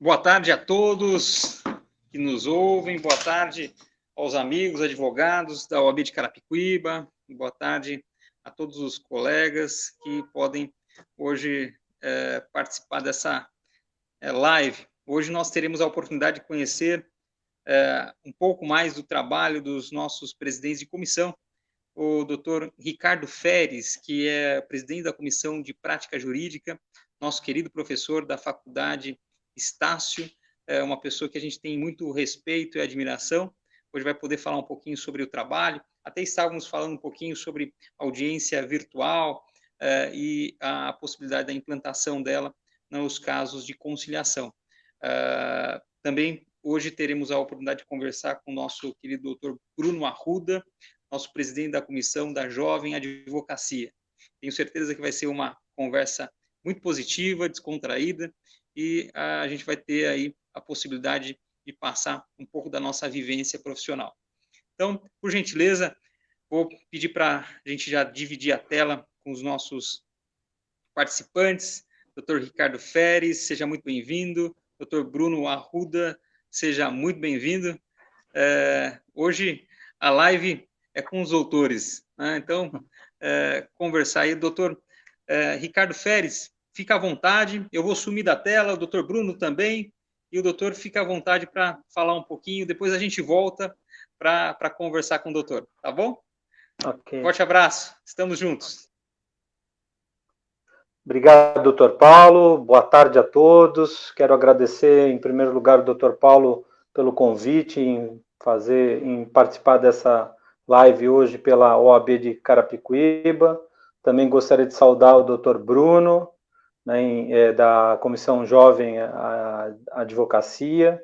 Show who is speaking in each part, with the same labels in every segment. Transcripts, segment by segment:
Speaker 1: Boa tarde a todos que nos ouvem, boa tarde aos amigos, advogados da OAB de Carapicuíba, boa tarde a todos os colegas que podem hoje participar dessa live. Hoje nós teremos a oportunidade de conhecer um pouco mais do trabalho dos nossos presidentes de comissão, o doutor Ricardo Feres, que é presidente da Comissão de Prática Jurídica, nosso querido professor da Faculdade Estácio, é uma pessoa que a gente tem muito respeito e admiração. Hoje vai poder falar um pouquinho sobre o trabalho. Até estávamos falando um pouquinho sobre audiência virtual e a possibilidade da implantação dela nos casos de conciliação. Também hoje teremos a oportunidade de conversar com o nosso querido doutor Bruno Arruda, nosso presidente da Comissão da Jovem Advocacia. Tenho certeza que vai ser uma conversa muito positiva, descontraída, e a gente vai ter aí a possibilidade de passar um pouco da nossa vivência profissional. Então, por gentileza, vou pedir para a gente já dividir a tela com os nossos participantes. Dr. Ricardo Feres, seja muito bem-vindo. Dr. Bruno Arruda, seja muito bem-vindo. Hoje a live é com os doutores, né? Então, conversar aí. Doutor Ricardo Feres, fica à vontade, eu vou sumir da tela, o doutor Bruno também, e o doutor fica à vontade para falar um pouquinho, depois a gente volta para conversar com o doutor, tá bom?
Speaker 2: Ok.
Speaker 1: Forte abraço, estamos juntos.
Speaker 2: Obrigado, doutor Paulo, boa tarde a todos. Quero agradecer, em primeiro lugar, o doutor Paulo pelo convite em participar dessa live hoje pela OAB de Carapicuíba. Também gostaria de saudar o doutor Bruno, né, da Comissão Jovem Advocacia.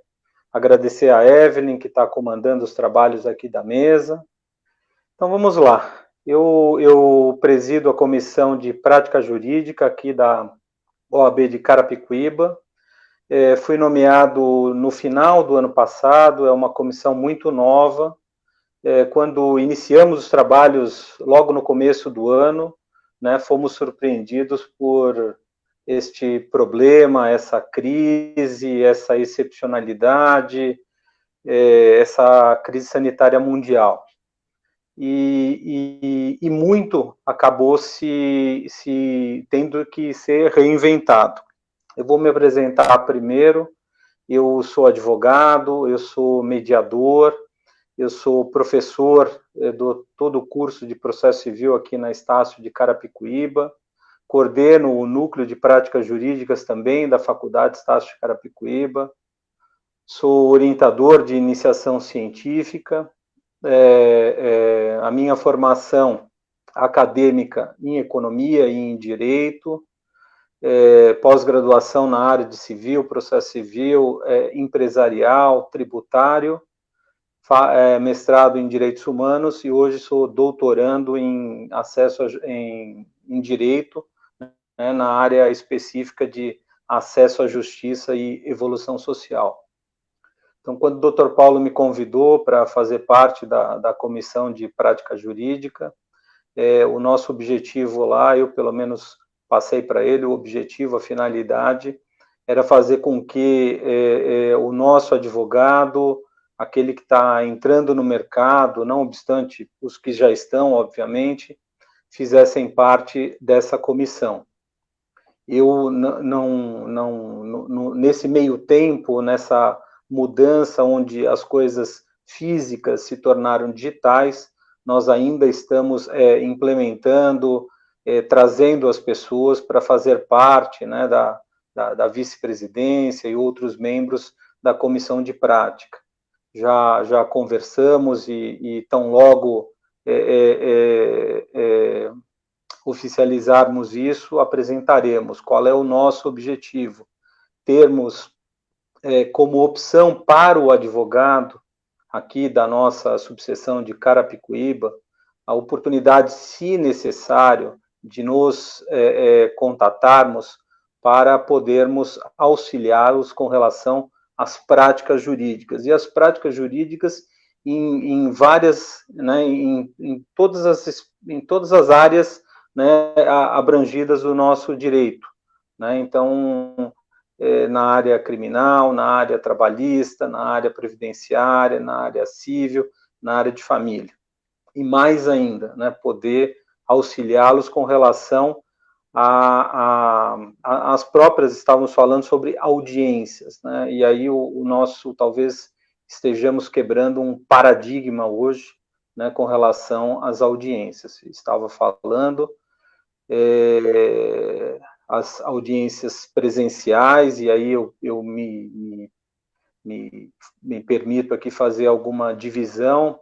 Speaker 2: Agradecer a Evelyn, que está comandando os trabalhos aqui da mesa. Então, vamos lá. Eu presido a Comissão de Prática Jurídica aqui da OAB de Carapicuíba. Fui nomeado no final do ano passado, é uma comissão muito nova. Quando iniciamos os trabalhos logo no começo do ano, né, fomos surpreendidos por este problema, essa crise, essa excepcionalidade, essa crise sanitária mundial. E muito acabou se tendo que ser reinventado. Eu vou me apresentar primeiro. Eu sou advogado, eu sou mediador, eu sou professor do todo o curso de processo civil aqui na Estácio de Carapicuíba, coordeno o núcleo de práticas jurídicas também da Faculdade Estácio de Carapicuíba, sou orientador de iniciação científica. A minha formação acadêmica em economia e em direito, pós-graduação na área de civil, processo civil, empresarial, tributário, mestrado em direitos humanos e hoje sou doutorando em em direito, né, na área específica de acesso à justiça e evolução social. Então, quando o Dr. Paulo me convidou para fazer parte da Comissão de Prática Jurídica, o nosso objetivo lá, eu pelo menos passei para ele, o objetivo, a finalidade, era fazer com que o nosso advogado, aquele que está entrando no mercado, não obstante os que já estão, obviamente, fizessem parte dessa comissão. Eu nesse meio tempo, nessa mudança onde as coisas físicas se tornaram digitais, nós ainda estamos implementando, trazendo as pessoas para fazer parte, né, da vice-presidência e outros membros da comissão de prática. Já conversamos e tão logo oficializarmos isso, apresentaremos qual é o nosso objetivo. Termos como opção para o advogado, aqui da nossa subseção de Carapicuíba, a oportunidade, se necessário, de nos contatarmos para podermos auxiliá-los com relação às práticas jurídicas. E as práticas jurídicas em várias, né, em todas as áreas, né, abrangidas do nosso direito, né? Então, na área criminal, na área trabalhista, na área previdenciária, na área civil, na área de família. E mais ainda, né, poder auxiliá-los com relação as próprias, estávamos falando sobre audiências, né, e aí o nosso, talvez estejamos quebrando um paradigma hoje, né, com relação às audiências. Estava falando as audiências presenciais, e aí eu me permito aqui fazer alguma divisão.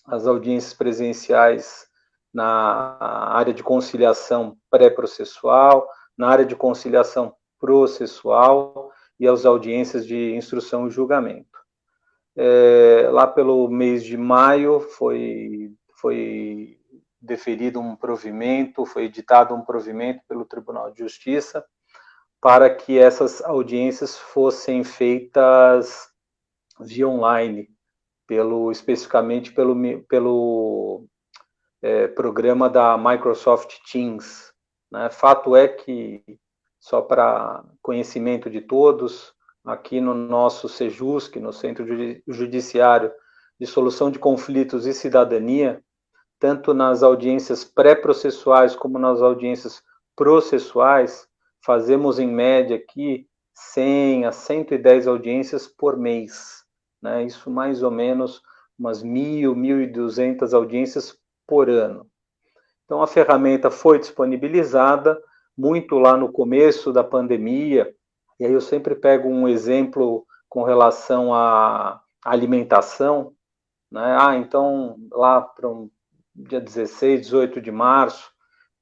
Speaker 2: As audiências presenciais na área de conciliação pré-processual, na área de conciliação processual e as audiências de instrução e julgamento. Lá pelo mês de maio foi deferido um provimento, foi editado um provimento pelo Tribunal de Justiça para que essas audiências fossem feitas via online, especificamente pelo programa da Microsoft Teams, né? Fato é que, só para conhecimento de todos, aqui no nosso SEJUSC, no Centro Judiciário de Solução de Conflitos e Cidadania, tanto nas audiências pré-processuais como nas audiências processuais, fazemos em média aqui 100 a 110 audiências por mês, né? Isso mais ou menos umas 1.200 audiências por ano. Então a ferramenta foi disponibilizada muito lá no começo da pandemia, e aí eu sempre pego um exemplo com relação à alimentação, né? Então lá para dia 16, 18 de março,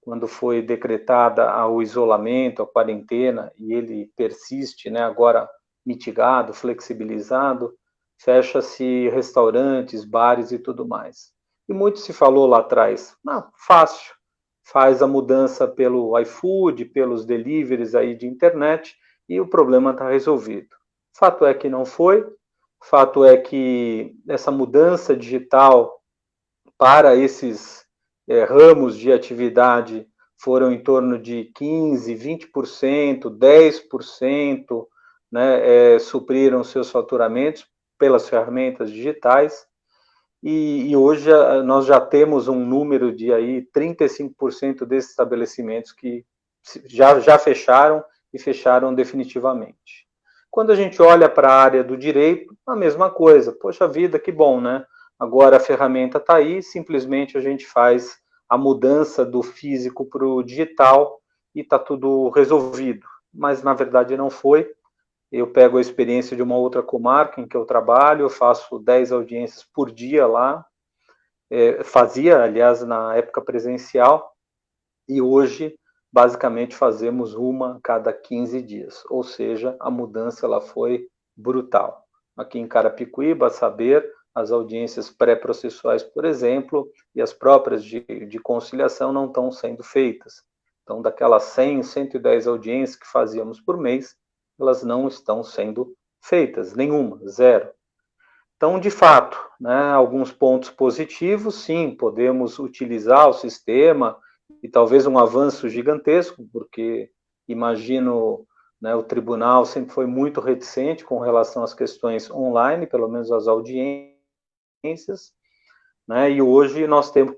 Speaker 2: quando foi decretada o isolamento, a quarentena, e ele persiste, né, agora mitigado, flexibilizado, fecha-se restaurantes, bares e tudo mais. E muito se falou lá atrás, fácil, faz a mudança pelo iFood, pelos deliveries aí de internet, e o problema está resolvido. Fato é que não foi, fato é que essa mudança digital para esses ramos de atividade foram em torno de 15%, 20%, 10%, né, supriram seus faturamentos pelas ferramentas digitais, e hoje nós já temos um número de aí 35% desses estabelecimentos que já fecharam e fecharam definitivamente. Quando a gente olha para a área do direito, a mesma coisa. Poxa vida, que bom, né? Agora a ferramenta está aí, simplesmente a gente faz a mudança do físico para o digital e está tudo resolvido. Mas na verdade não foi. Eu pego a experiência de uma outra comarca em que eu trabalho, eu faço 10 audiências por dia lá, fazia, aliás, na época presencial, e hoje, basicamente, fazemos uma a cada 15 dias, ou seja, a mudança ela foi brutal. Aqui em Carapicuíba, a saber, as audiências pré-processuais, por exemplo, e as próprias de conciliação não estão sendo feitas. Então, daquelas 100, 110 audiências que fazíamos por mês, elas não estão sendo feitas, nenhuma, zero. Então, de fato, né, alguns pontos positivos, sim, podemos utilizar o sistema e talvez um avanço gigantesco, porque imagino, né, o tribunal sempre foi muito reticente com relação às questões online, pelo menos as audiências, né, e hoje nós temos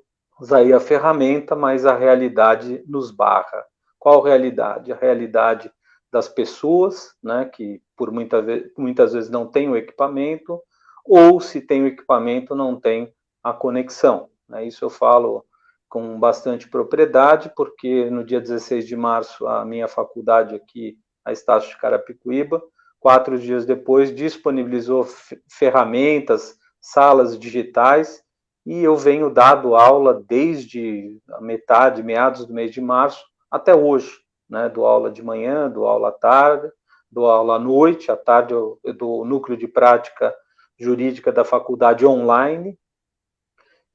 Speaker 2: aí a ferramenta, mas a realidade nos barra. Qual realidade? A realidade das pessoas, né, que por muitas vezes não têm o equipamento, ou se tem o equipamento, não tem a conexão. Isso eu falo com bastante propriedade, porque no dia 16 de março, a minha faculdade aqui, a Estácio de Carapicuíba, 4 dias depois, disponibilizou ferramentas, salas digitais, e eu venho dado aula desde a meados do mês de março, até hoje, né? Dou aula de manhã, dou aula à tarde, dou aula à noite, à tarde eu dou núcleo de prática jurídica da faculdade online,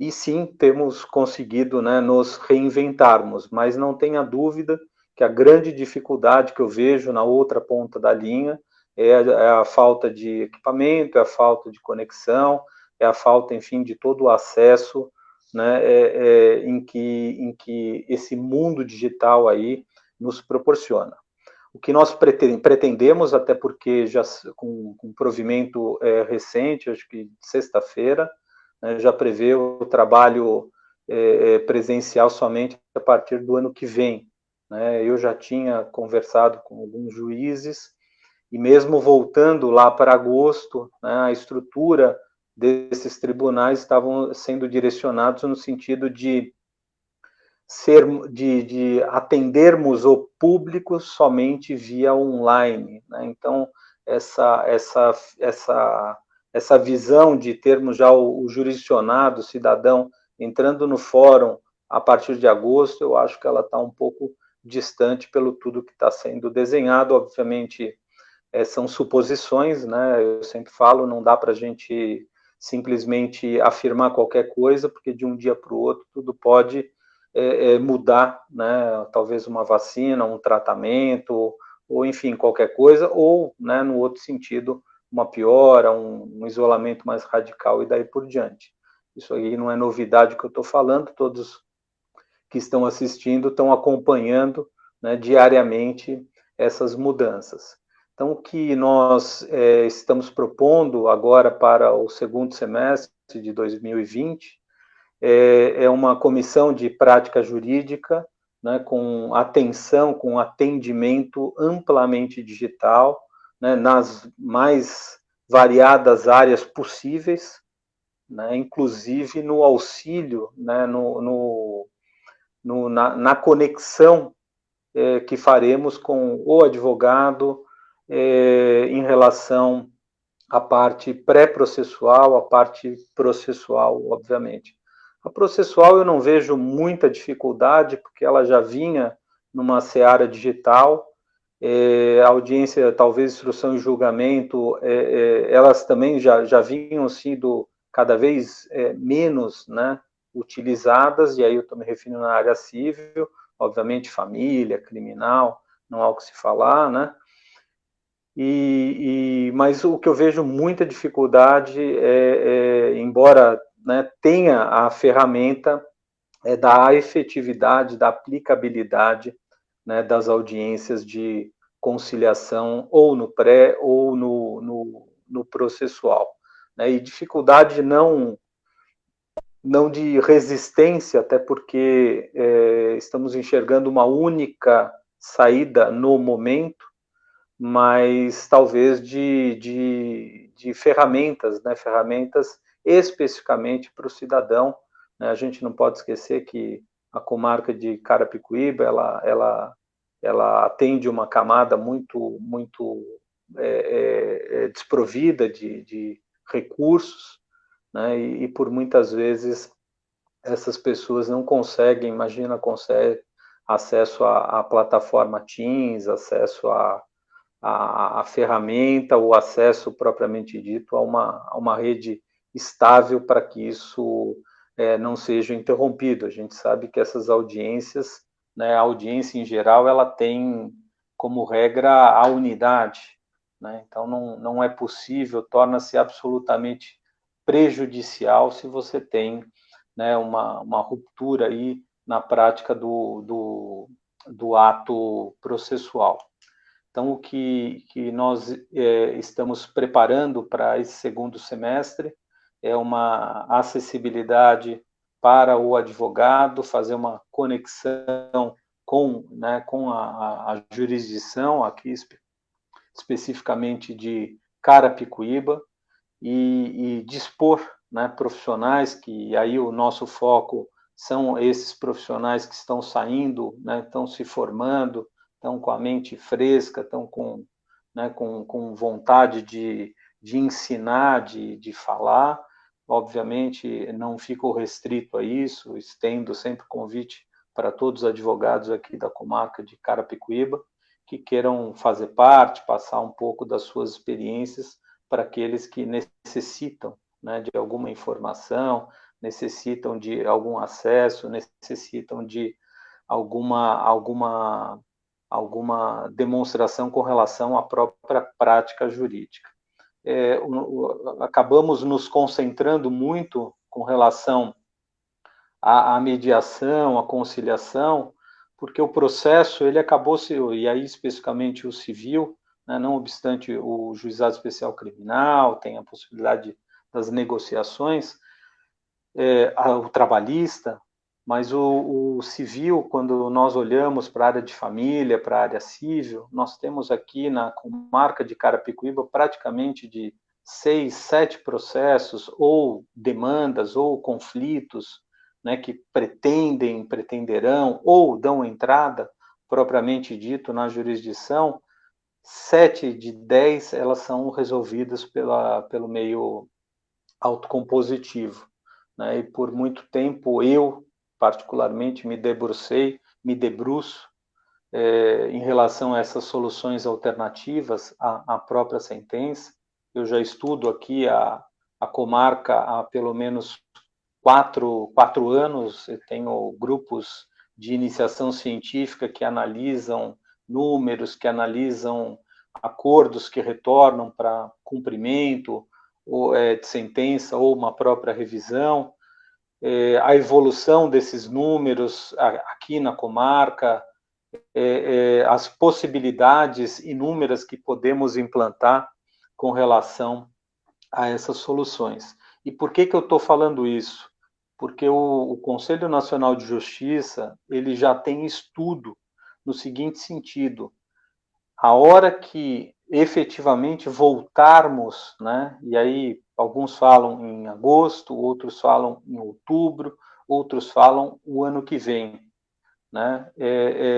Speaker 2: e sim, temos conseguido, né, nos reinventarmos, mas não tenha dúvida que a grande dificuldade que eu vejo na outra ponta da linha é a falta de equipamento, é a falta de conexão, é a falta, enfim, de todo o acesso, né, em que esse mundo digital aí nos proporciona. O que nós pretendemos, até porque já com provimento recente, acho que sexta-feira, né, já prevê o trabalho presencial somente a partir do ano que vem. Né? Eu já tinha conversado com alguns juízes, e mesmo voltando lá para agosto, né, a estrutura desses tribunais estavam sendo direcionados no sentido de atendermos o público somente via online. Né? Então, essa visão de termos já o jurisdicionado, o cidadão, entrando no fórum a partir de agosto, eu acho que ela está um pouco distante pelo tudo que está sendo desenhado. Obviamente, são suposições, né? Eu sempre falo, não dá para a gente simplesmente afirmar qualquer coisa, porque de um dia para o outro tudo pode mudar, né? Talvez uma vacina, um tratamento, ou enfim, qualquer coisa, ou, né, no outro sentido, uma piora, um isolamento mais radical e daí por diante. Isso aí não é novidade que eu estou falando, todos que estão assistindo estão acompanhando, né, diariamente essas mudanças. Então, o que nós estamos propondo agora para o segundo semestre de 2020 é uma comissão de prática jurídica, né, com atenção, com atendimento amplamente digital, né, nas mais variadas áreas possíveis, né, inclusive no auxílio, né, na conexão que faremos com o advogado em relação à parte pré-processual, à parte processual, obviamente. A processual eu não vejo muita dificuldade, porque ela já vinha numa seara digital, a audiência, talvez instrução e julgamento, elas também já vinham sido cada vez menos, né, utilizadas, e aí eu estou me referindo na área civil, obviamente família, criminal, não há o que se falar, né? Mas o que eu vejo muita dificuldade embora, né, tenha a ferramenta, da efetividade, da aplicabilidade, né, das audiências de conciliação, ou no pré ou no processual. Né? E dificuldade não de resistência, até porque estamos enxergando uma única saída no momento, mas talvez de ferramentas, né? Ferramentas especificamente para o cidadão. Né? A gente não pode esquecer que a comarca de Carapicuíba, ela atende uma camada muito desprovida de recursos, né? E por muitas vezes essas pessoas não conseguem, imagina, consegue acesso à plataforma Teams, acesso a ferramenta, o acesso propriamente dito a uma rede estável para que isso não seja interrompido. A gente sabe que essas audiências, né, a audiência em geral, ela tem como regra a unidade, né? Então não é possível, torna-se absolutamente prejudicial se você tem, né, uma ruptura aí na prática do ato processual. Então, o que nós estamos preparando para esse segundo semestre é uma acessibilidade para o advogado, fazer uma conexão com a jurisdição, aqui especificamente de Carapicuíba, e dispor, né, profissionais, que aí o nosso foco são esses profissionais que estão saindo, né, estão se formando, estão com a mente fresca, estão com vontade de ensinar, de falar. Obviamente, não fico restrito a isso, estendo sempre convite para todos os advogados aqui da comarca de Carapicuíba, que queiram fazer parte, passar um pouco das suas experiências para aqueles que necessitam, né, de alguma informação, necessitam de algum acesso, necessitam de alguma demonstração com relação à própria prática jurídica. Acabamos nos concentrando muito com relação à mediação, à conciliação, porque o processo, ele acabou se, e aí especificamente o civil, né, não obstante o juizado especial criminal, tem a possibilidade das negociações, o trabalhista, mas o civil, quando nós olhamos para a área de família, para a área civil, nós temos aqui na comarca de Carapicuíba praticamente de 6, 7 processos, ou demandas, ou conflitos, né, que pretenderão, ou dão entrada, propriamente dito, na jurisdição. 7 de 10 elas são resolvidas pelo meio autocompositivo, né? E por muito tempo eu, particularmente, me debruço em relação a essas soluções alternativas à própria sentença. Eu já estudo aqui a comarca há pelo menos 4 anos, eu tenho grupos de iniciação científica que analisam números, que analisam acordos que retornam para cumprimento ou, de sentença ou uma própria revisão, a evolução desses números aqui na comarca, as possibilidades inúmeras que podemos implantar com relação a essas soluções. E por que eu estou falando isso? Porque o Conselho Nacional de Justiça, ele já tem estudo no seguinte sentido: a hora que efetivamente voltarmos, né, e aí alguns falam em agosto, outros falam em outubro, outros falam o ano que vem, né,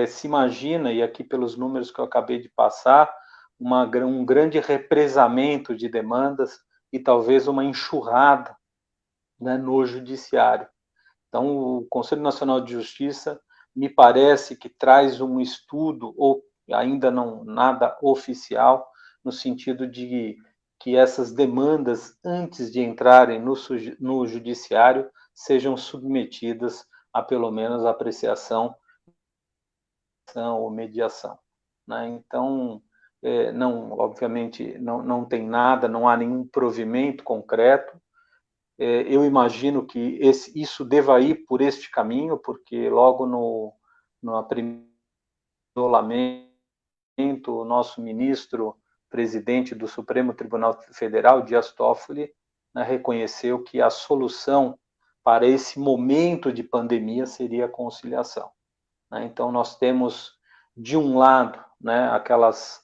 Speaker 2: se imagina, e aqui pelos números que eu acabei de passar, um grande represamento de demandas e talvez uma enxurrada, né, no judiciário. Então, o Conselho Nacional de Justiça me parece que traz um estudo, ou ainda não nada oficial, no sentido de que essas demandas, antes de entrarem no judiciário, sejam submetidas a pelo menos apreciação ou mediação, né? Então, não, obviamente, não tem nada, não há nenhum provimento concreto. Eu imagino que isso deva ir por este caminho, porque logo no primeiro isolamento, o nosso ministro presidente do Supremo Tribunal Federal, Dias Toffoli, né, reconheceu que a solução para esse momento de pandemia seria a conciliação, né? Então, nós temos, de um lado, né, aquelas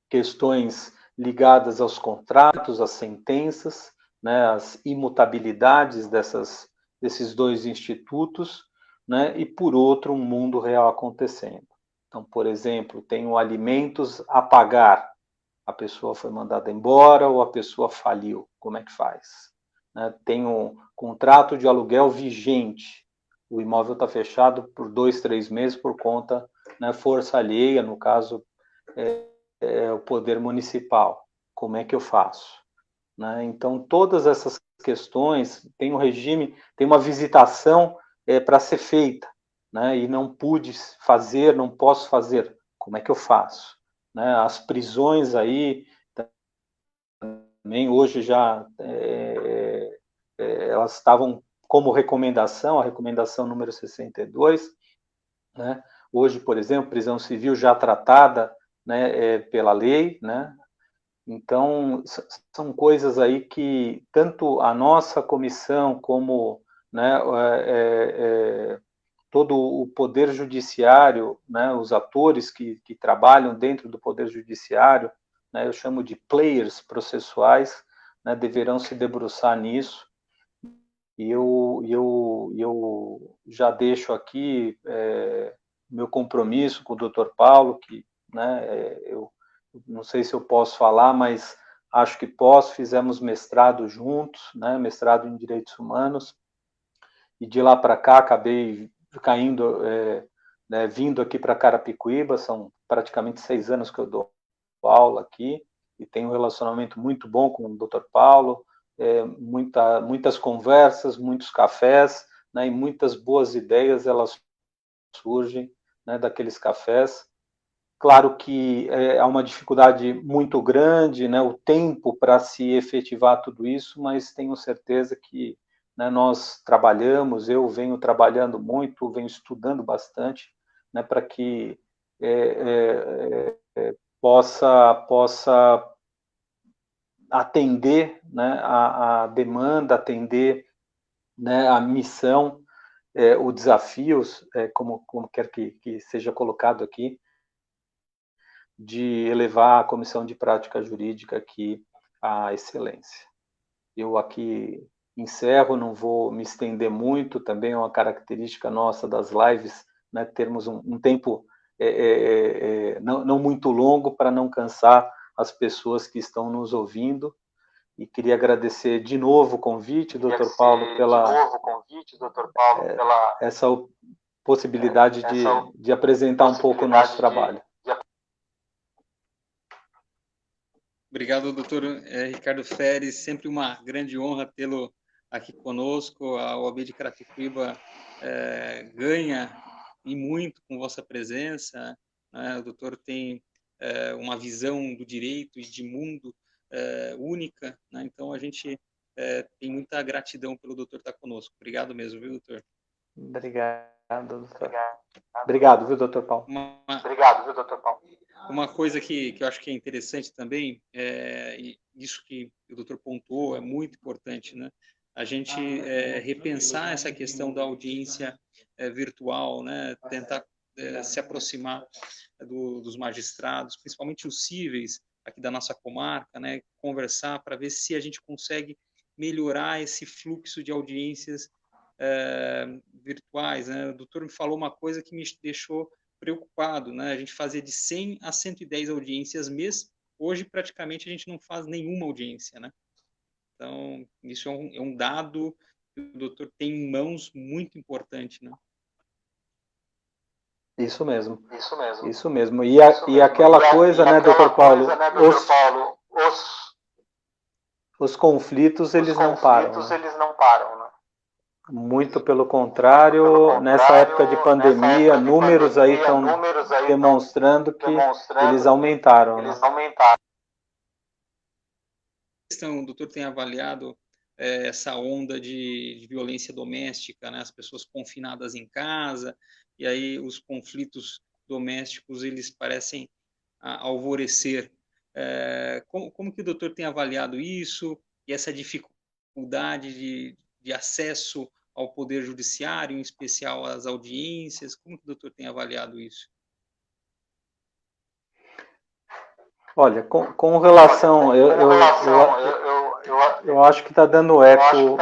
Speaker 2: questões ligadas aos contratos, às sentenças, né, às imutabilidades desses dois institutos, né, e, por outro, um mundo real acontecendo. Então, por exemplo, tenho alimentos a pagar, a pessoa foi mandada embora ou a pessoa faliu, como é que faz? Né, tenho contrato de aluguel vigente, o imóvel está fechado por 2, 3 meses por conta, né, força alheia, no caso, o poder municipal. Como é que eu faço? Né? Então, todas essas questões, tem um regime, tem uma visitação para ser feita, né? E não pude fazer, não posso fazer. Como é que eu faço? Né? As prisões aí, também hoje já, elas estavam como recomendação, a recomendação número 62, né? Hoje, por exemplo, prisão civil já tratada, né, pela lei, né? Então, são coisas aí que tanto a nossa comissão como, né, todo o poder judiciário, né, os atores que trabalham dentro do poder judiciário, né, eu chamo de players processuais, né, deverão se debruçar nisso. E eu já deixo aqui meu compromisso com o Dr. Paulo, que, né, eu não sei se eu posso falar, mas acho que posso. Fizemos mestrado juntos, né, mestrado em Direitos Humanos, e de lá para cá acabei caindo, né, vindo aqui para Carapicuíba. São praticamente 6 anos que eu dou aula aqui, e tenho um relacionamento muito bom com o Dr. Paulo, muitas conversas, muitos cafés, né, e muitas boas ideias elas surgem, né, daqueles cafés. Claro que há uma dificuldade muito grande, né, o tempo para se efetivar tudo isso, mas tenho certeza que, né, nós trabalhamos, eu venho trabalhando muito, venho estudando bastante né, para que possa atender, né, a demanda, atender, né, a missão, os desafios, como quer que seja colocado aqui, de elevar a comissão de prática jurídica aqui à excelência. Eu aqui encerro, não vou me estender muito, também é uma característica nossa das lives, né, termos um tempo não muito longo para não cansar as pessoas que estão nos ouvindo. E queria agradecer de novo o convite, Dr. Paulo, pela essa possibilidade de apresentar um pouco o nosso trabalho.
Speaker 1: Obrigado, doutor Ricardo Feres. Sempre uma grande honra tê-lo aqui conosco. A OAB de Carapicuíba ganha e muito com vossa presença, né? O doutor tem uma visão do direito e de mundo única, né? Então a gente tem muita gratidão pelo doutor estar conosco. Obrigado mesmo, viu, doutor?
Speaker 2: Obrigado, doutor. Obrigado, viu, doutor Paulo?
Speaker 1: Obrigado, viu, doutor Paulo? Uma coisa que eu acho que é interessante também, e isso que o doutor pontuou é muito importante, né? A gente repensar essa questão da audiência virtual, né? Tentar se aproximar dos magistrados, principalmente os cíveis aqui da nossa comarca, né? Conversar para ver se a gente consegue melhorar esse fluxo de audiências virtuais, né? O doutor me falou uma coisa que me deixou preocupado, né? A gente fazia de 100 a 110 audiências mês, hoje praticamente a gente não faz nenhuma audiência, né? Então, isso é um dado que o doutor tem em mãos muito importante, né?
Speaker 2: Isso mesmo. Isso mesmo. E aquela coisa, né, doutor Paulo, os conflitos, eles não param. Né? Muito pelo contrário, nessa época de pandemia, números aí estão demonstrando que eles aumentaram. Né?
Speaker 1: O doutor tem avaliado essa onda de violência doméstica, né? As pessoas confinadas em casa, e aí os conflitos domésticos, eles parecem alvorecer. Como que o doutor tem avaliado isso e essa dificuldade de acesso ao Poder Judiciário, em especial às audiências? Como que o doutor tem avaliado isso?
Speaker 2: Olha, com relação... Eu acho que está dando eco.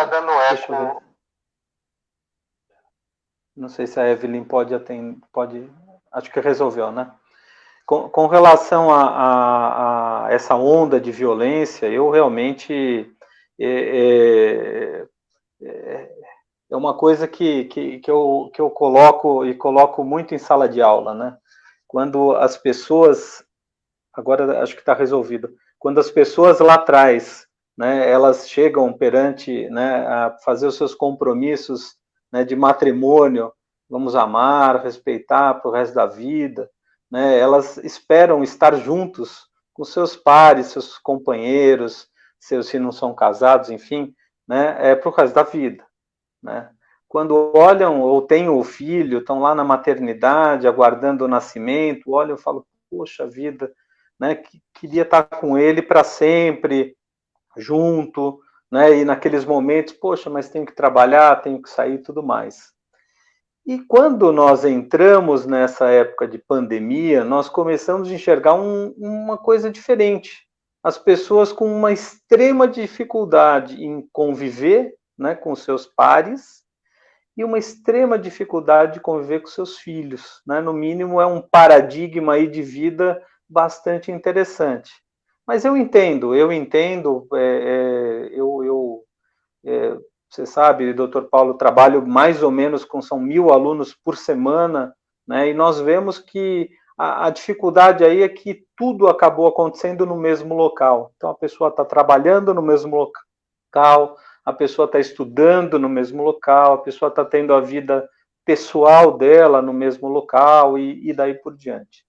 Speaker 2: Deixa eu ver. Não sei se a Evelyn pode atender. Acho que resolveu, né? Com relação a essa onda de violência, eu realmente... É uma coisa que eu coloco muito em sala de aula, né? Quando as pessoas... Agora acho que está resolvido. Quando as pessoas lá atrás, né, elas chegam perante, né, a fazer os seus compromissos, né, de matrimônio, vamos amar, respeitar para o resto da vida, né, elas esperam estar juntos com seus pares, seus companheiros, se não são casados, enfim, né, para o resto da vida. Né? Quando olham ou têm o filho, estão lá na maternidade, aguardando o nascimento, olham e falam, poxa vida, né, queria estar com ele para sempre, junto, né, e naqueles momentos, poxa, mas tenho que trabalhar, tenho que sair e tudo mais. E quando nós entramos nessa época de pandemia, nós começamos a enxergar uma coisa diferente. As pessoas com uma extrema dificuldade em conviver, né, com seus pares, e uma extrema dificuldade de conviver com seus filhos. Né? No mínimo, é um paradigma aí de vida bastante interessante. Mas eu entendo, você sabe, doutor Paulo, trabalho mais ou menos são 1.000 alunos por semana, né? E nós vemos que a dificuldade aí é que tudo acabou acontecendo no mesmo local. Então, a pessoa está trabalhando no mesmo local, a pessoa está estudando no mesmo local, a pessoa está tendo a vida pessoal dela no mesmo local e daí por diante.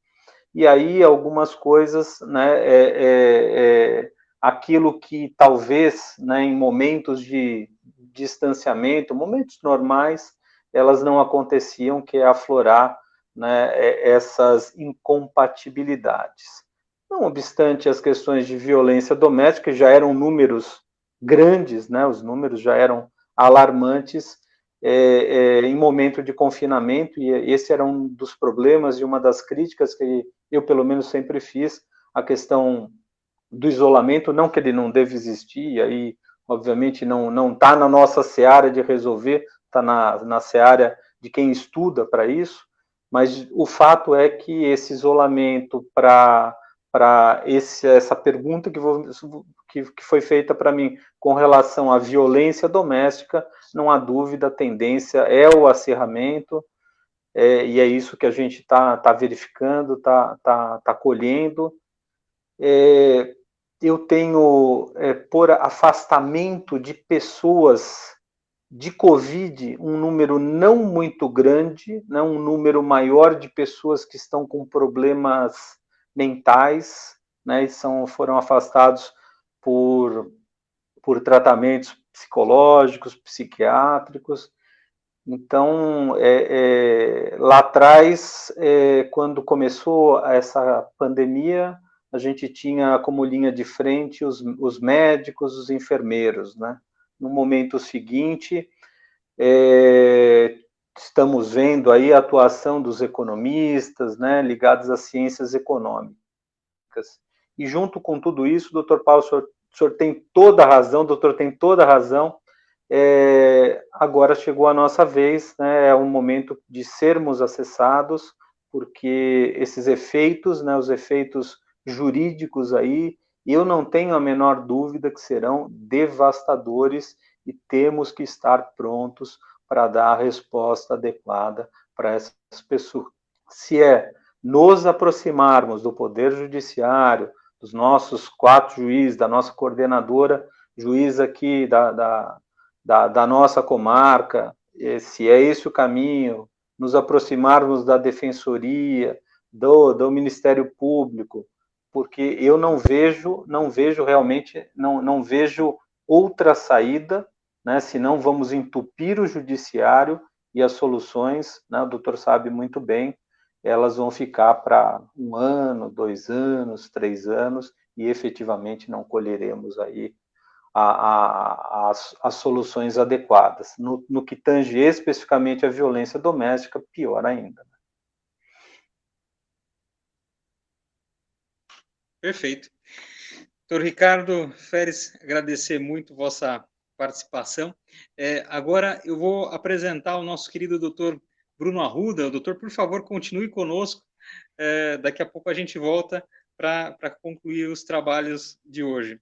Speaker 2: E aí algumas coisas, né, aquilo que talvez, né, em momentos de distanciamento, momentos normais, elas não aconteciam, que é aflorar, né, essas incompatibilidades. Não obstante as questões de violência doméstica, já eram números grandes, né, os números já eram alarmantes em momento de confinamento, e esse era um dos problemas e uma das críticas que eu, pelo menos, sempre fiz, a questão do isolamento, não que ele não deve existir, e aí, obviamente, não está na nossa seara de resolver, está na seara de quem estuda para isso, mas o fato é que esse isolamento para essa pergunta que foi feita para mim com relação à violência doméstica, não há dúvida, a tendência é o acirramento, e é isso que a gente está verificando, está colhendo. Eu tenho, por afastamento de pessoas de Covid, um número não muito grande, né, um número maior de pessoas que estão com problemas mentais, né, e foram afastados por tratamentos psicológicos, psiquiátricos. Então, lá atrás, quando começou essa pandemia, a gente tinha como linha de frente os médicos, os enfermeiros, né? No momento seguinte, estamos vendo aí a atuação dos economistas, né, ligados às ciências econômicas. E junto com tudo isso, doutor Paulo, o senhor tem toda a razão, doutor tem toda a razão. Agora chegou a nossa vez, né, é um momento de sermos acessados, porque esses efeitos, né, os efeitos jurídicos aí, eu não tenho a menor dúvida que serão devastadores e temos que estar prontos para dar a resposta adequada para essas pessoas. Se nos aproximarmos do Poder Judiciário, dos nossos 4 juízes, da nossa coordenadora, juiz aqui da nossa comarca, se é esse o caminho, nos aproximarmos da Defensoria, do Ministério Público, porque eu não vejo realmente, não vejo outra saída, né, senão vamos entupir o judiciário e as soluções, né, o doutor sabe muito bem, elas vão ficar para 1 ano, 2 anos, 3 anos, e efetivamente não colheremos aí as soluções adequadas. No que tange especificamente a violência doméstica, pior ainda.
Speaker 1: Perfeito. Doutor Ricardo Feres, agradecer muito vossa participação. Agora eu vou apresentar o nosso querido doutor Bruno Arruda. Doutor, por favor, continue conosco. Daqui a pouco a gente volta para concluir os trabalhos de hoje.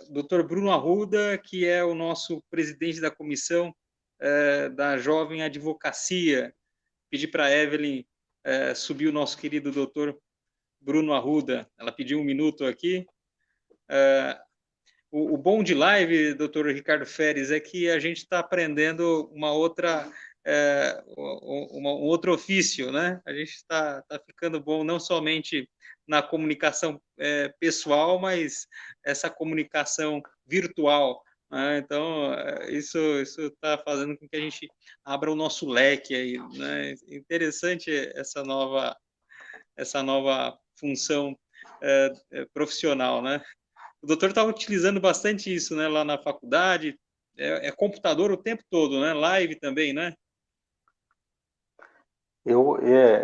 Speaker 1: Dr. Bruno Arruda, que é o nosso presidente da comissão da Jovem Advocacia. Pedi para a Evelyn subir o nosso querido doutor Bruno Arruda. Ela pediu 1 minuto aqui. O bom de live, doutor Ricardo Feres, é que a gente está aprendendo um outro ofício, né? A gente está ficando bom não somente na comunicação pessoal, mas essa comunicação virtual. Né? Então, isso está fazendo com que a gente abra o nosso leque aí. Né? Interessante essa nova função profissional, né? O doutor estava utilizando bastante isso, né, lá na faculdade, computador o tempo todo, né, live também, né?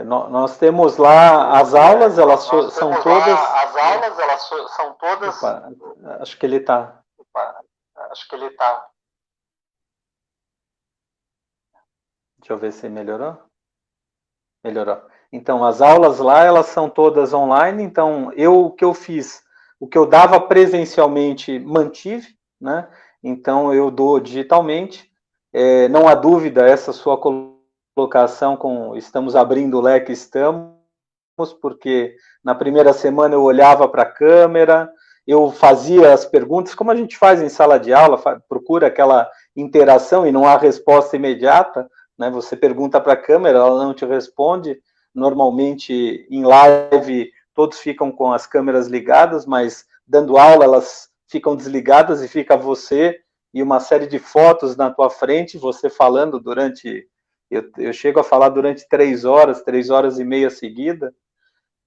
Speaker 2: Nós temos lá as aulas, elas são todas... Opa, acho que ele está... Deixa eu ver se melhorou. Melhorou. Então, as aulas lá, elas são todas online, então, o que eu fiz, o que eu dava presencialmente, mantive, né? Então, eu dou digitalmente. Não há dúvida, essa sua colocação com estamos abrindo o leque, porque na primeira semana eu olhava para a câmera, eu fazia as perguntas, como a gente faz em sala de aula, procura aquela interação e não há resposta imediata, né? Você pergunta para a câmera, ela não te responde. Normalmente, em live, todos ficam com as câmeras ligadas, mas dando aula, elas ficam desligadas e fica você e uma série de fotos na tua frente, você falando durante Eu chego a falar durante 3 horas e meia seguida.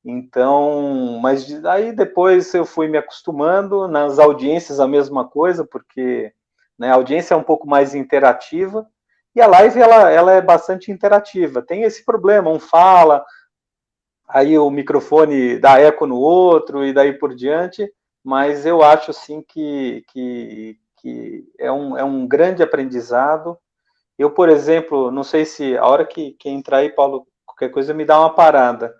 Speaker 2: Então, mas aí depois eu fui me acostumando, nas audiências a mesma coisa, porque, né, a audiência é um pouco mais interativa, e a live ela é bastante interativa. Tem esse problema, um fala, aí o microfone dá eco no outro, e daí por diante, mas eu acho assim que é um grande aprendizado. Eu, por exemplo, não sei se a hora que entrar aí, Paulo, qualquer coisa me dá uma parada,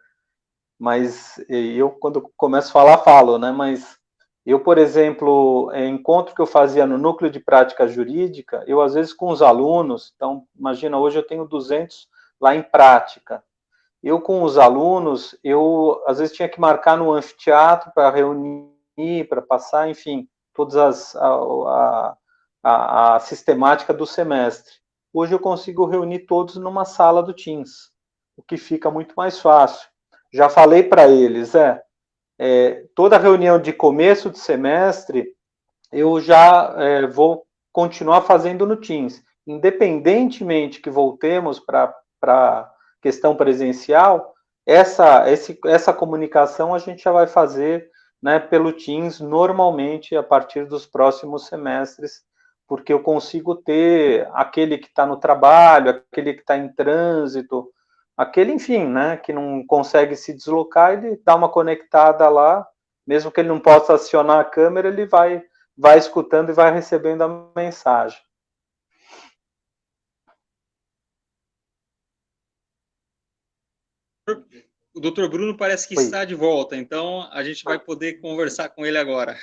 Speaker 2: mas eu, quando começo a falar, falo, né? Mas eu, por exemplo, encontro que eu fazia no núcleo de prática jurídica, eu, às vezes, com os alunos, então, imagina, hoje eu tenho 200 lá em prática. Eu, com os alunos, eu, às vezes, tinha que marcar no anfiteatro para reunir, para passar, enfim, todas a sistemática do semestre. Hoje eu consigo reunir todos numa sala do Teams, o que fica muito mais fácil. Já falei para eles, toda reunião de começo de semestre eu já vou continuar fazendo no Teams. Independentemente que voltemos para a questão presencial, essa comunicação a gente já vai fazer, né, pelo Teams normalmente a partir dos próximos semestres, porque eu consigo ter aquele que está no trabalho, aquele que está em trânsito, aquele, enfim, né, que não consegue se deslocar, ele dá uma conectada lá, mesmo que ele não possa acionar a câmera, ele vai escutando e vai recebendo a mensagem.
Speaker 1: O doutor Bruno parece que está de volta, então a gente vai poder conversar com ele agora.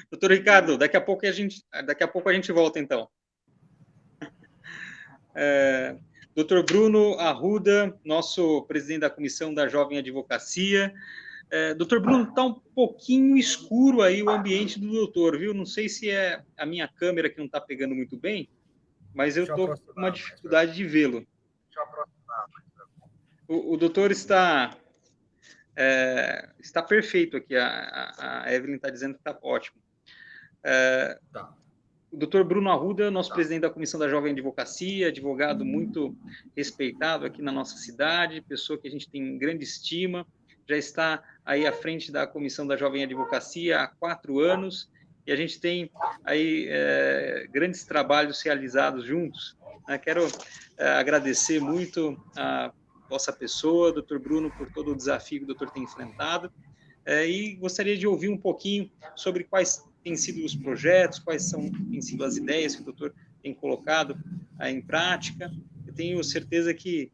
Speaker 1: Doutor Ricardo, daqui a pouco a gente volta, então. Doutor Bruno Arruda, nosso presidente da Comissão da Jovem Advocacia. Doutor Bruno, está um pouquinho escuro aí o ambiente do doutor, viu? Não sei se é a minha câmera que não está pegando muito bem, mas eu estou com uma dificuldade de vê-lo. O doutor está perfeito aqui, a Evelyn está dizendo que está ótimo. O doutor Bruno Arruda, nosso presidente da Comissão da Jovem Advocacia, advogado muito respeitado aqui na nossa cidade, pessoa que a gente tem grande estima, já está aí à frente da Comissão da Jovem Advocacia há 4 anos, e a gente tem aí grandes trabalhos realizados juntos. Quero agradecer muito a vossa pessoa, doutor Bruno, por todo o desafio que o doutor tem enfrentado, e gostaria de ouvir um pouquinho sobre quais têm sido os projetos, quais têm sido as ideias que o doutor tem colocado em prática. Eu tenho certeza que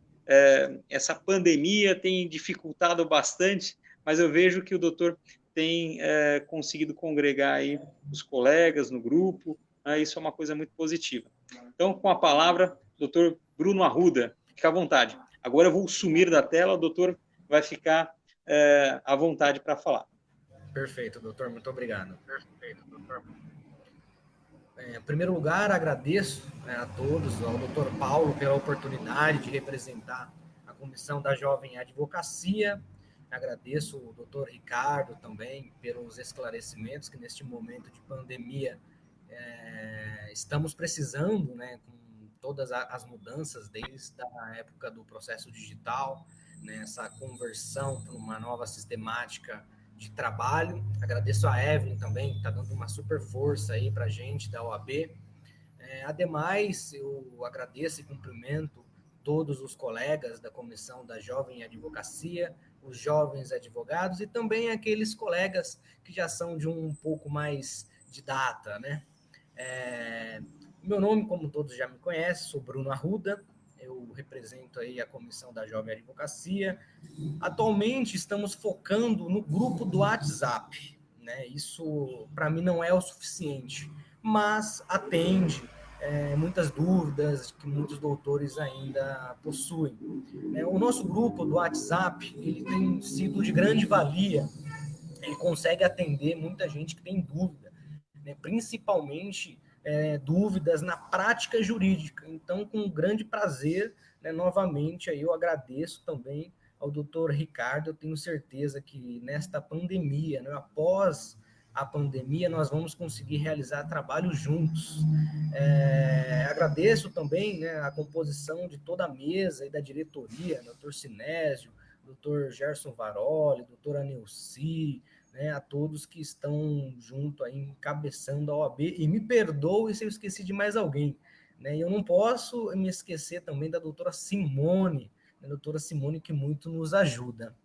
Speaker 1: essa pandemia tem dificultado bastante, mas eu vejo que o doutor tem conseguido congregar aí os colegas no grupo, isso é uma coisa muito positiva. Então, com a palavra, doutor Bruno Arruda, fica à vontade. Agora eu vou sumir da tela, o doutor vai ficar à vontade para falar.
Speaker 3: Perfeito, doutor, muito obrigado. Perfeito, doutor. Em primeiro lugar, agradeço a todos, ao doutor Paulo, pela oportunidade de representar a Comissão da Jovem Advocacia. Agradeço ao doutor Ricardo também pelos esclarecimentos que neste momento de pandemia estamos precisando, né, com todas as mudanças desde a época do processo digital, né, essa conversão para uma nova sistemática de trabalho. Agradeço a Evelyn também, que está dando uma super força aí para a gente da OAB. Ademais, eu agradeço e cumprimento todos os colegas da Comissão da Jovem Advocacia, os jovens advogados e também aqueles colegas que já são de um pouco mais de data, né? Meu nome, como todos já me conhecem, sou Bruno Arruda, eu represento aí a Comissão da Jovem Advocacia. Atualmente estamos focando no grupo do WhatsApp, né? Isso para mim não é o suficiente, mas atende muitas dúvidas que muitos doutores ainda possuem. O nosso grupo do WhatsApp ele tem sido de grande valia, ele consegue atender muita gente que tem dúvida, né? Principalmente dúvidas na prática jurídica. Então, com grande prazer, né, novamente, aí eu agradeço também ao doutor Ricardo. Eu tenho certeza que nesta pandemia, né, após a pandemia, nós vamos conseguir realizar trabalhos juntos. Agradeço também, né, a composição de toda a mesa e da diretoria, Dr. Sinésio, Dr. Gerson Varoli, Dr. Anelci, né, a todos que estão junto aí, encabeçando a OAB, e me perdoe se eu esqueci de mais alguém, né, eu não posso me esquecer também da doutora Simone, né, doutora Simone que muito nos ajuda.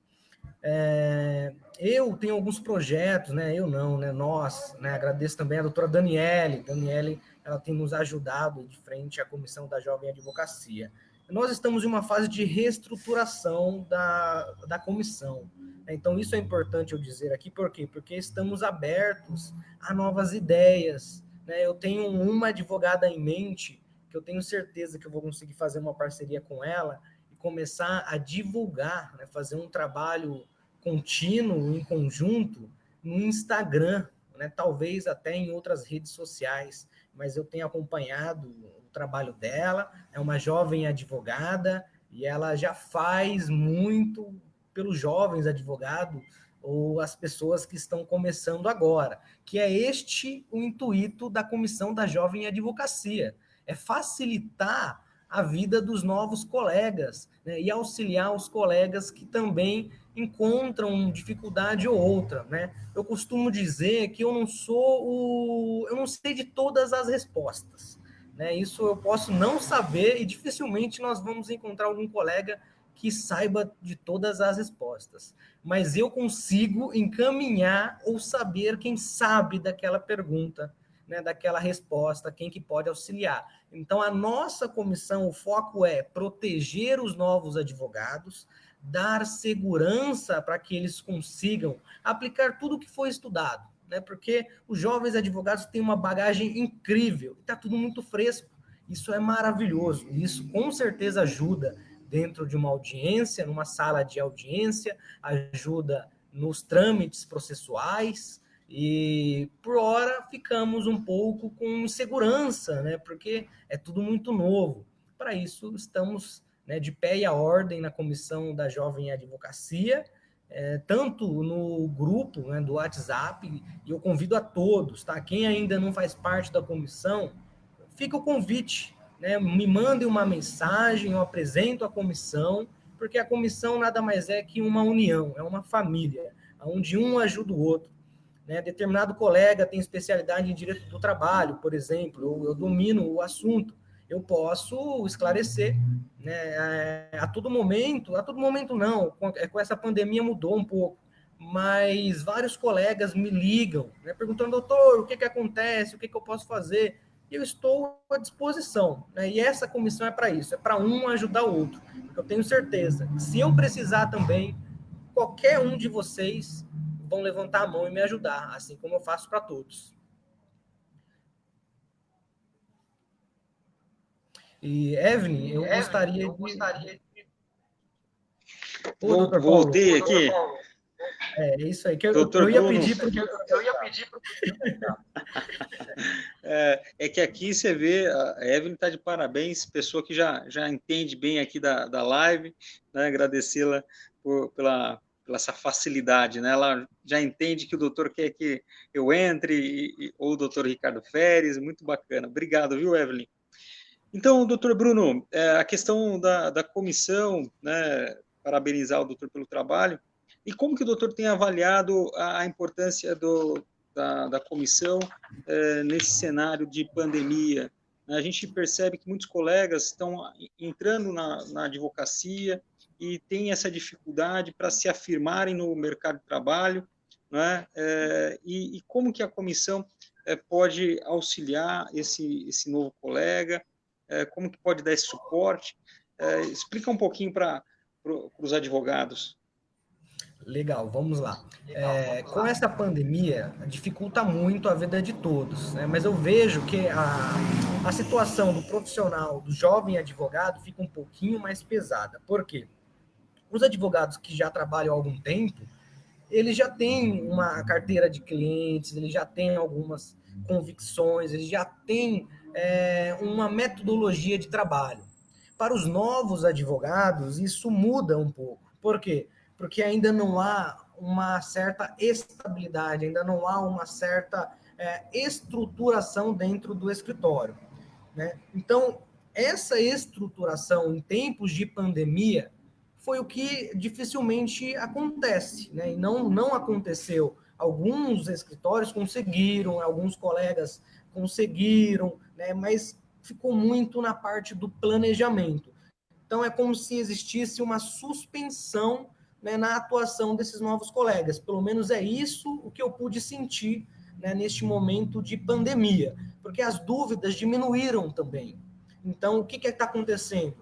Speaker 3: Eu tenho alguns projetos, né? Eu não, né? Nós, né? Agradeço também a doutora Daniele. Daniele, ela tem nos ajudado de frente à Comissão da Jovem Advocacia. Nós estamos em uma fase de reestruturação da comissão. Então, isso é importante eu dizer aqui, por quê? Porque estamos abertos a novas ideias, né? Eu tenho uma advogada em mente, que eu tenho certeza que eu vou conseguir fazer uma parceria com ela e começar a divulgar, né? Fazer um trabalho contínuo, em conjunto, no Instagram, né? Talvez até em outras redes sociais, mas eu tenho acompanhado o trabalho dela, é uma jovem advogada, e ela já faz muito pelos jovens advogados, ou as pessoas que estão começando agora, que é este o intuito da Comissão da Jovem Advocacia, é facilitar a vida dos novos colegas, né, e auxiliar os colegas que também encontram dificuldade ou outra, né? Eu costumo dizer que eu não sei de todas as respostas, né? Isso eu posso não saber e dificilmente nós vamos encontrar algum colega que saiba de todas as respostas, mas eu consigo encaminhar ou saber quem sabe daquela pergunta, né, daquela resposta, quem que pode auxiliar. Então, a nossa comissão, o foco é proteger os novos advogados, dar segurança para que eles consigam aplicar tudo o que foi estudado, né? Porque os jovens advogados têm uma bagagem incrível, está tudo muito fresco. Isso é maravilhoso, isso com certeza ajuda dentro de uma audiência, numa sala de audiência, ajuda nos trâmites processuais, e por hora ficamos um pouco com insegurança, né? Porque é tudo muito novo. Para isso, estamos, né, de pé e à ordem na Comissão da Jovem Advocacia, tanto no grupo, né, do WhatsApp, e eu convido a todos, tá? Quem ainda não faz parte da comissão, fica o convite, né? Me mandem uma mensagem, eu apresento a comissão, porque a comissão nada mais é que uma união, é uma família, onde um ajuda o outro. Né? Determinado colega tem especialidade em direito do trabalho, por exemplo, eu domino o assunto, eu posso esclarecer, né? A todo momento não, com essa pandemia mudou um pouco, mas vários colegas me ligam, né, perguntando, doutor, o que acontece, o que eu posso fazer? E eu estou à disposição, né? E essa comissão é para isso, é para um ajudar o outro. Eu tenho certeza que se eu precisar também, qualquer um de vocês vão levantar a mão e me ajudar, assim como eu faço para todos. E, Evelyn, eu gostaria de...
Speaker 1: Voltei aqui.
Speaker 3: É isso aí, que eu ia pedir porque
Speaker 1: é que aqui você vê, a Evelyn está de parabéns, pessoa que já entende bem aqui da live, né? Agradecê-la pela essa facilidade, né? Ela já entende que o doutor quer que eu entre, ou o doutor Ricardo Feres, muito bacana. Obrigado, viu, Evelyn? Então, doutor Bruno, a questão da comissão, né? Parabenizar o doutor pelo trabalho. E como que o doutor tem avaliado a importância da comissão nesse cenário de pandemia? A gente percebe que muitos colegas estão entrando na advocacia e têm essa dificuldade para se afirmarem no mercado de trabalho, né? E como que a comissão pode auxiliar esse novo colega, como que pode dar esse suporte? Explica um pouquinho para os advogados.
Speaker 3: Legal, vamos lá. Com essa pandemia, dificulta muito a vida de todos, né? Mas eu vejo que a situação do profissional, do jovem advogado, fica um pouquinho mais pesada. Por quê? Os advogados que já trabalham há algum tempo, eles já têm uma carteira de clientes, eles já têm algumas convicções, eles já têm uma metodologia de trabalho. Para os novos advogados, isso muda um pouco. Por quê? Porque ainda não há uma certa estabilidade, ainda não há uma certa estruturação dentro do escritório, né? Então, essa estruturação em tempos de pandemia foi o que dificilmente acontece, né? E não aconteceu. Alguns escritórios conseguiram, alguns colegas conseguiram, né? Mas ficou muito na parte do planejamento. Então, é como se existisse uma suspensão, né, na atuação desses novos colegas. Pelo menos é isso o que eu pude sentir, né, neste momento de pandemia, porque as dúvidas diminuíram também. Então, o que está acontecendo?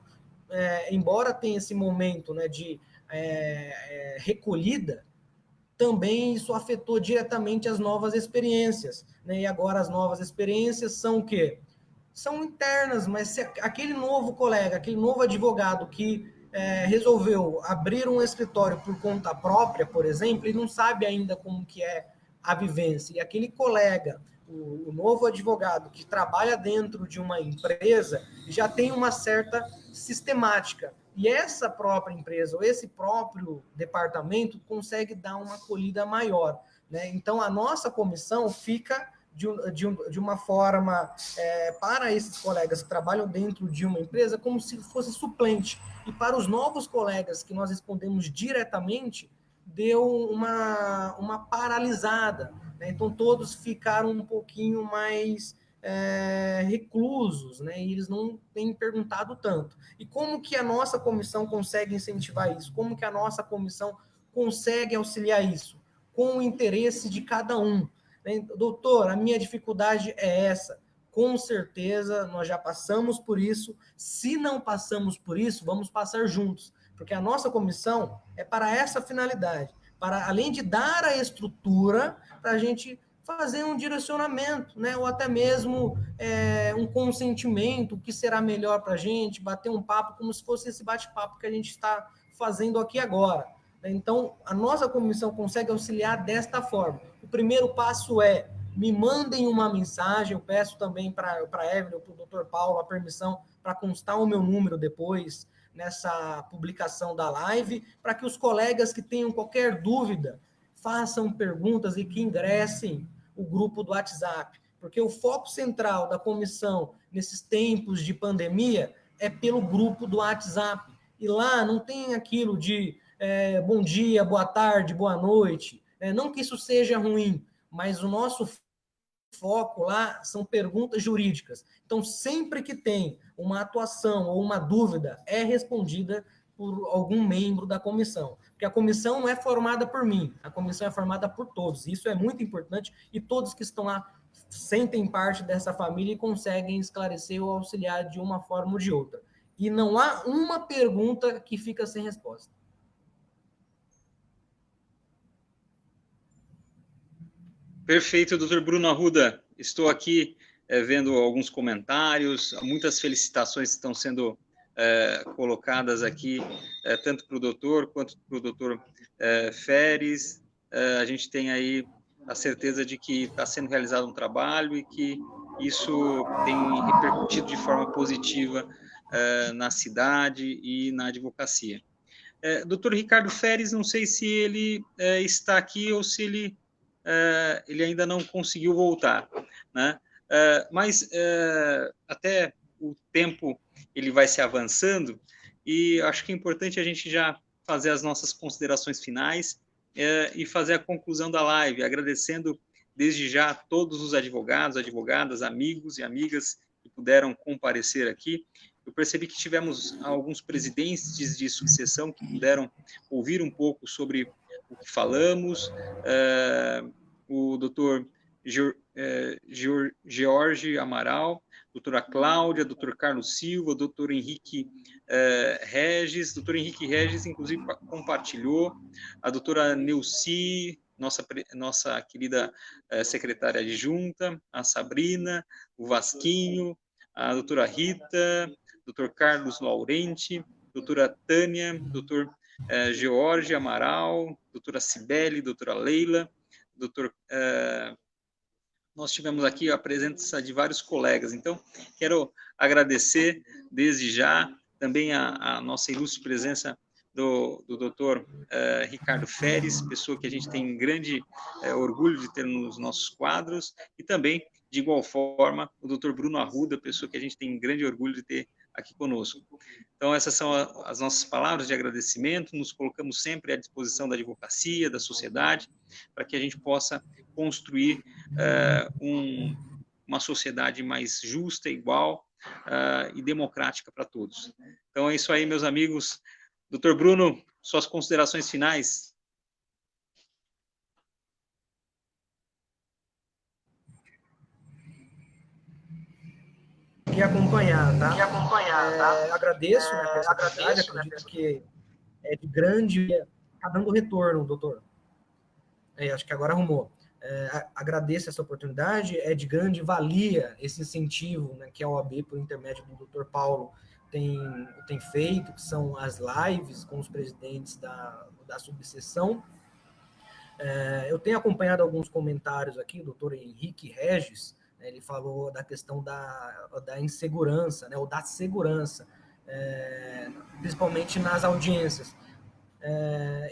Speaker 3: Embora tenha esse momento, né, de recolhida, também isso afetou diretamente as novas experiências, né? E agora as novas experiências são o quê? São internas, mas se aquele novo colega, aquele novo advogado que resolveu abrir um escritório por conta própria, por exemplo, ele não sabe ainda como que é a vivência. E aquele colega, o novo advogado que trabalha dentro de uma empresa, já tem uma certa sistemática. E essa própria empresa, ou esse próprio departamento, consegue dar uma acolhida maior, né? Então, a nossa comissão fica de uma forma para esses colegas que trabalham dentro de uma empresa como se fosse suplente. E para os novos colegas que nós respondemos diretamente, deu uma paralisada, né? Então todos ficaram um pouquinho mais reclusos, né? E eles não têm perguntado tanto. E como que a nossa comissão consegue incentivar isso? Como que a nossa comissão consegue auxiliar isso? Com o interesse de cada um. Doutor, a minha dificuldade é essa. Com certeza, nós já passamos por isso. Se não passamos por isso, vamos passar juntos. Porque a nossa comissão é para essa finalidade. Para, além de dar a estrutura, para a gente fazer um direcionamento, né? Ou até mesmo um consentimento, o que será melhor para a gente, bater um papo, como se fosse esse bate-papo que a gente está fazendo aqui agora. Então, a nossa comissão consegue auxiliar desta forma. O primeiro passo é, me mandem uma mensagem, eu peço também para a Evelyn, para o Dr. Paulo, a permissão para constar o meu número depois nessa publicação da live, para que os colegas que tenham qualquer dúvida façam perguntas e que ingressem o grupo do WhatsApp. Porque o foco central da comissão nesses tempos de pandemia é pelo grupo do WhatsApp. E lá não tem aquilo de bom dia, boa tarde, boa noite. Não que isso seja ruim, mas o nosso foco lá são perguntas jurídicas. Então, sempre que tem uma atuação ou uma dúvida, é respondida por algum membro da comissão. Porque a comissão não é formada por mim, a comissão é formada por todos. Isso é muito importante e todos que estão lá sentem parte dessa família e conseguem esclarecer ou auxiliar de uma forma ou de outra. E não há uma pergunta que fica sem resposta.
Speaker 1: Perfeito, doutor Bruno Arruda. Estou aqui vendo alguns comentários, muitas felicitações estão sendo colocadas aqui, tanto para o doutor quanto para o doutor Feres. A gente tem aí a certeza de que está sendo realizado um trabalho e que isso tem repercutido de forma positiva na cidade e na advocacia. Doutor Ricardo Feres, não sei se ele está aqui ou se ele ainda não conseguiu voltar, né? Mas até o tempo ele vai se avançando e acho que é importante a gente já fazer as nossas considerações finais e fazer a conclusão da live, agradecendo desde já a todos os advogados, advogadas, amigos e amigas que puderam comparecer aqui. Eu percebi que tivemos alguns presidentes de sucessão que puderam ouvir um pouco sobre o que falamos, o doutor George Amaral, doutora Cláudia, doutor Carlos Silva, doutor Henrique Regis, doutor Henrique Regis, inclusive, compartilhou, a doutora Neuci, nossa querida secretária adjunta, a Sabrina, o Vasquinho, a doutora Rita, doutor Carlos Laurenti, doutora Tânia, doutor George Amaral, doutora Cibele, doutora Leila, doutor... nós tivemos aqui a presença de vários colegas, então quero agradecer desde já também a nossa ilustre presença do doutor Ricardo Feres, pessoa que a gente tem grande orgulho de ter nos nossos quadros, e também, de igual forma, o doutor Bruno Arruda, pessoa que a gente tem grande orgulho de ter aqui conosco. Então, essas são as nossas palavras de agradecimento, nos colocamos sempre à disposição da advocacia, da sociedade, para que a gente possa construir uma sociedade mais justa, igual e democrática para todos. Então, é isso aí, meus amigos. Doutor Bruno, suas considerações finais.
Speaker 3: Que acompanhar, tá? Agradeço, né, pela oportunidade, acredito que é de grande... Está dando retorno, doutor. Acho que agora arrumou. Agradeço essa oportunidade, é de grande valia esse incentivo, né, que a OAB, por intermédio do doutor Paulo, tem feito, que são as lives com os presidentes da subseção. Eu tenho acompanhado alguns comentários aqui, o doutor Henrique Regis, né, ele falou da questão da insegurança, né, ou da segurança, principalmente nas audiências.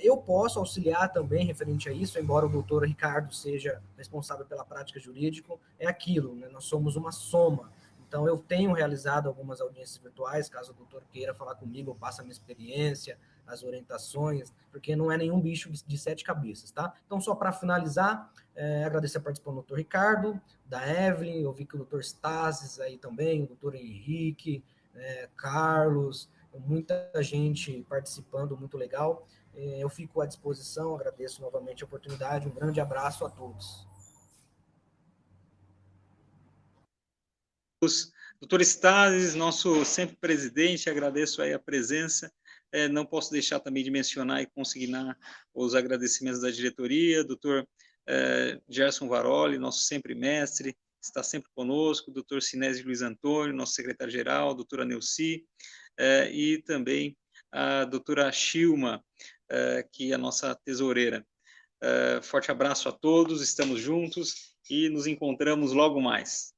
Speaker 3: Eu posso auxiliar também referente a isso, embora o doutor Ricardo seja responsável pela prática jurídica, é aquilo, né? Nós somos uma soma. Então, eu tenho realizado algumas audiências virtuais, caso o doutor queira falar comigo, eu passo a minha experiência, as orientações, porque não é nenhum bicho de 7 cabeças, tá? Então, só para finalizar, agradecer a participação do doutor Ricardo, da Evelyn, eu vi que o doutor Stasis aí também, o doutor Henrique, Carlos, muita gente participando, muito legal. Eu fico à disposição, agradeço novamente a oportunidade, um grande abraço a todos.
Speaker 1: Doutor Stasis, nosso sempre presidente, agradeço aí a presença. Não posso deixar também de mencionar e consignar os agradecimentos da diretoria, doutor Gerson Varoli, nosso sempre mestre, está sempre conosco, doutor Sinésio Luiz Antônio, nosso secretário-geral, doutora Neuci, e também a doutora Chilma, que é a nossa tesoureira. Forte abraço a todos, estamos juntos e nos encontramos logo mais.